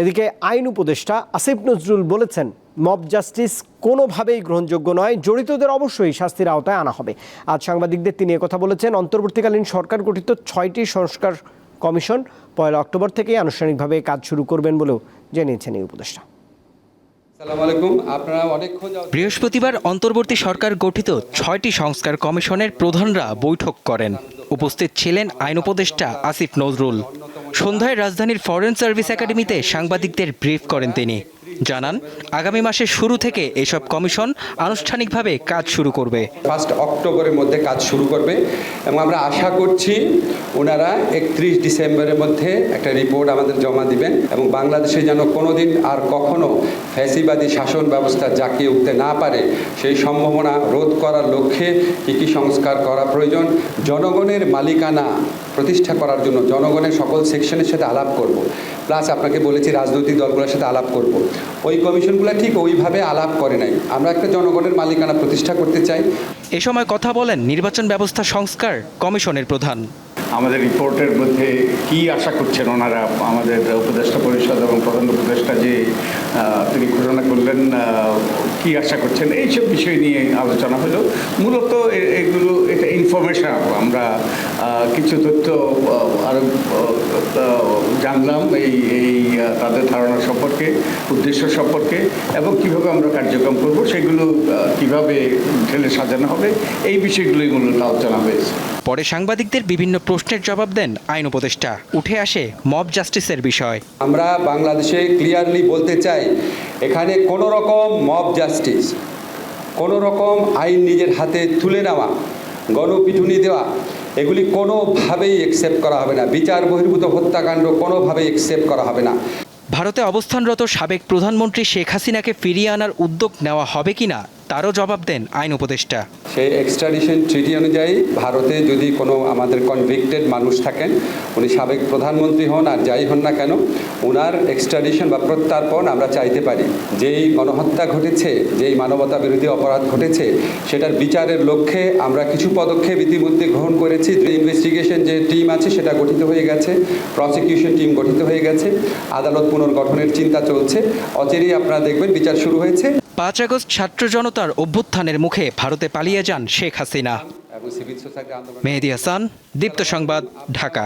এদিকে আইন উপদেষ্টা আসিফ নজরুল বলেছেন, মব জাস্টিস কোনোভাবেই গ্রহণযোগ্য নয়, জড়িতদের অবশ্যই শাস্তির আওতায় আনা হবে। আজ সাংবাদিকদের তিনি একথা বলেছেন। অন্তর্বর্তীকালীন সরকার গঠিত ৬টি সংস্কার কমিশন ১ অক্টোবর থেকেই আনুষ্ঠানিকভাবে কাজ শুরু করবেন বলেও জানিয়েছেন এই উপদেষ্টা। বৃহস্পতিবার অন্তর্বর্তী সরকার গঠিত ৬টি সংস্কার কমিশনের প্রধানরা বৈঠক করেন। উপস্থিত ছিলেন আইন উপদেষ্টা আসিফ নজরুল। সন্ধ্যায় রাজধানীর ফরেন সার্ভিস একাডেমিতে সাংবাদিকদের ব্রিফ করেন তিনি। জানান, আগামী মাসের শুরু থেকে এসব কমিশন আনুষ্ঠানিকভাবে কাজ শুরু করবে। 1 অক্টোবরের মধ্যে কাজ শুরু করবে এবং আমরা আশা করছি ওনারা 31 ডিসেম্বরের মধ্যে একটা রিপোর্ট আমাদের জমা দিবেন এবং বাংলাদেশে যেন কোনোদিন আর কখনো ফ্যাসিবাদী শাসন ব্যবস্থা জাঁকিয়ে উঠতে না পারে সেই সম্ভাবনা রোধ করার লক্ষ্যে কী সংস্কার করা প্রয়োজন, জনগণের মালিকানা প্রতিষ্ঠা করার জন্য জনগণের সকল সেকশনের সাথে আলাপ করব। প্লাস আপনাকে বলেছি রাজনৈতিক দলগুলোর সাথে আলাপ করব। ওই কমিশনগুলো ঠিক ওইভাবে আলাপ করে নাই। আমরা একটা জনগণের মালিকানা প্রতিষ্ঠা করতে চাই। এ সময় কথা বলেন নির্বাচন ব্যবস্থা সংস্কার কমিশনের প্রধান। আমাদের রিপোর্টের মধ্যে কি আশা করছেন ওনারা, আমাদের উপদেষ্টা পরিষদ এবং প্রধান উপদেষ্টা যে তিনি ঘোষণা করলেন কি আশা করছেন, এইসব বিষয় নিয়ে আলোচনা হলো। মূলত এগুলো এটা ইনফরমেশন, আমরা কিছু তথ্য আরও জানলাম এই তাদের ধারণা সম্পর্কে, উদ্দেশ্য সম্পর্কে এবং কিভাবে আমরা কার্যক্রম করব, সেগুলো কিভাবে ঢেলে সাজানো হবে, এই বিষয়গুলোই মূলত আলোচনা হয়েছে। পরে সাংবাদিকদের বিভিন্ন প্রশ্নের জবাব দেন আইন উপদেষ্টা। উঠে আসে মব জাস্টিসের বিষয়। আমরা বাংলাদেশে ক্লিয়ারলি বলতে চাই, এখানে কোনো রকম মব জাস্টিস, কোনো রকম আইন নিজের হাতে তুলে নেওয়া, গণপিটুনি দেওয়া, এগুলি কোনোভাবেই অ্যাকসেপ্ট করা হবে না। বিচার বহির্ভূত হত্যাকাণ্ড কোনোভাবেই অ্যাকসেপ্ট করা হবে না। ভারতে অবস্থানরত সাবেক প্রধানমন্ত্রী শেখ হাসিনাকে ফিরিয়ে আনার উদ্যোগ নেওয়া হবে কিনা তারও জবাব দেন আইন উপদেষ্টা। সেই এক্সট্রাডিশন ট্রিটি অনুযায়ী ভারতে যদি কোনো আমাদের কনভিক্টেড মানুষ থাকেন, উনি সাবেক প্রধানমন্ত্রী হন আর যাই হন না কেন, ওনার এক্সট্রাডিশন বা প্রত্যার্পণ আমরা চাইতে পারি। যেই গণহত্যা ঘটেছে, যেই মানবতা বিরোধী অপরাধ ঘটেছে, সেটার বিচারের লক্ষ্যে আমরা কিছু পদক্ষেপ ইতিমধ্যে গ্রহণ করেছি। ইনভেস্টিগেশন যে টিম আছে সেটা গঠিত হয়ে গেছে, প্রসিকিউশন টিম গঠিত হয়ে গেছে, আদালত পুনর্গঠনের চিন্তা চলছে। অচিরেই আপনারা দেখবেন বিচার শুরু হয়েছে। ৫ আগস্ট ছাত্র জনতার অভ্যুত্থানের মুখে ভারতে পালিয়ে যান শেখ হাসিনা। মেহেদী হাসান, দীপ্ত সংবাদ, ঢাকা।